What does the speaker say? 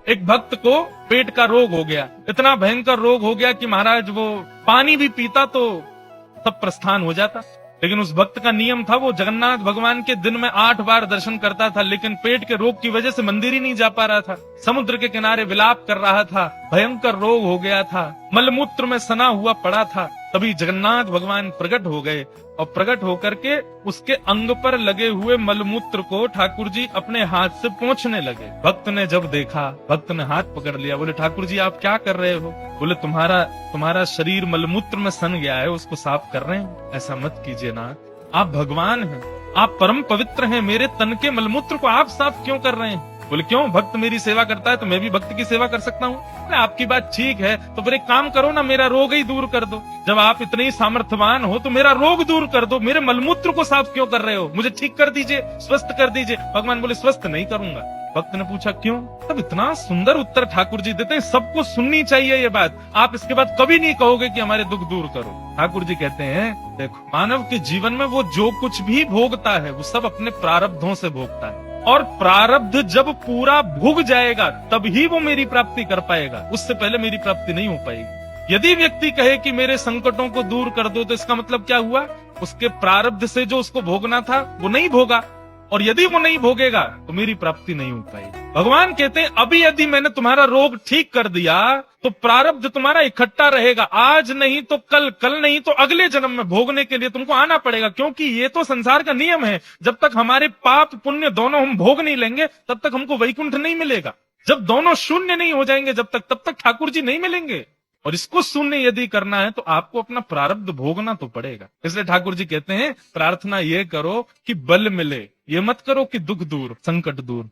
एक भक्त को पेट का रोग हो गया, इतना भयंकर रोग हो गया कि महाराज वो पानी भी पीता तो सब प्रस्थान हो जाता। लेकिन उस भक्त का नियम था, वो जगन्नाथ भगवान के दिन में 8 बार दर्शन करता था, लेकिन पेट के रोग की वजह से मंदिर ही नहीं जा पा रहा था। समुद्र के किनारे विलाप कर रहा था, भयंकर रोग हो गया था, मलमूत्र में सना हुआ पड़ा था। तभी जगन्नाथ भगवान प्रकट हो गए और प्रकट होकर के उसके अंग पर लगे हुए मलमूत्र को ठाकुर जी अपने हाथ से पोंछने लगे। भक्त ने जब देखा, भक्त ने हाथ पकड़ लिया, बोले ठाकुर जी आप क्या कर रहे हो? बोले तुम्हारा शरीर मलमूत्र में सन गया है, उसको साफ कर रहे हैं। ऐसा मत कीजिए नाथ, आप भगवान हैं, आप परम पवित्र हैं, मेरे तन के मलमूत्र को आप साफ क्यों कर रहे हैं? बोले क्यों, भक्त मेरी सेवा करता है तो मैं भी भक्त की सेवा कर सकता हूँ। आपकी बात ठीक है, तो फिर एक काम करो ना, मेरा रोग ही दूर कर दो। जब आप इतने ही सामर्थ्यवान हो तो मेरा रोग दूर कर दो, मेरे मलमूत्र को साफ क्यों कर रहे हो? मुझे ठीक कर दीजिए, स्वस्थ कर दीजिए। भगवान बोले स्वस्थ नहीं करूंगा। भक्त ने पूछा क्यों? तब इतना सुंदर उत्तर ठाकुर जी देते हैं, सबको सुननी चाहिए ये बात। आप इसके बाद कभी नहीं कहोगे कि हमारे दुख दूर करो। ठाकुर जी कहते हैं देखो, मानव के जीवन में वो जो कुछ भी भोगता है वो सब अपने प्रारब्धों से भोगता है, और प्रारब्ध जब पूरा भुग जाएगा तभी वो मेरी प्राप्ति कर पाएगा, उससे पहले मेरी प्राप्ति नहीं हो पाएगी। यदि व्यक्ति कहे कि मेरे संकटों को दूर कर दो, तो इसका मतलब क्या हुआ? उसके प्रारब्ध से जो उसको भोगना था वो नहीं भोगा, और यदि वो नहीं भोगेगा तो मेरी प्राप्ति नहीं हो पाएगी। भगवान कहते हैं अभी यदि मैंने तुम्हारा रोग ठीक कर दिया तो प्रारब्ध तुम्हारा इकट्ठा रहेगा, आज नहीं तो कल, कल नहीं तो अगले जन्म में भोगने के लिए तुमको आना पड़ेगा। क्योंकि ये तो संसार का नियम है, जब तक हमारे पाप पुण्य दोनों हम भोग नहीं लेंगे तब तक हमको वैकुंठ नहीं मिलेगा। जब दोनों शून्य नहीं हो जाएंगे तब तक ठाकुर जी नहीं मिलेंगे। और इसको शून्य यदि करना है तो आपको अपना प्रारब्ध भोगना तो पड़ेगा। इसलिए ठाकुर जी कहते हैं प्रार्थना ये करो कि बल मिले, ये मत करो कि दुख दूर, संकट दूर।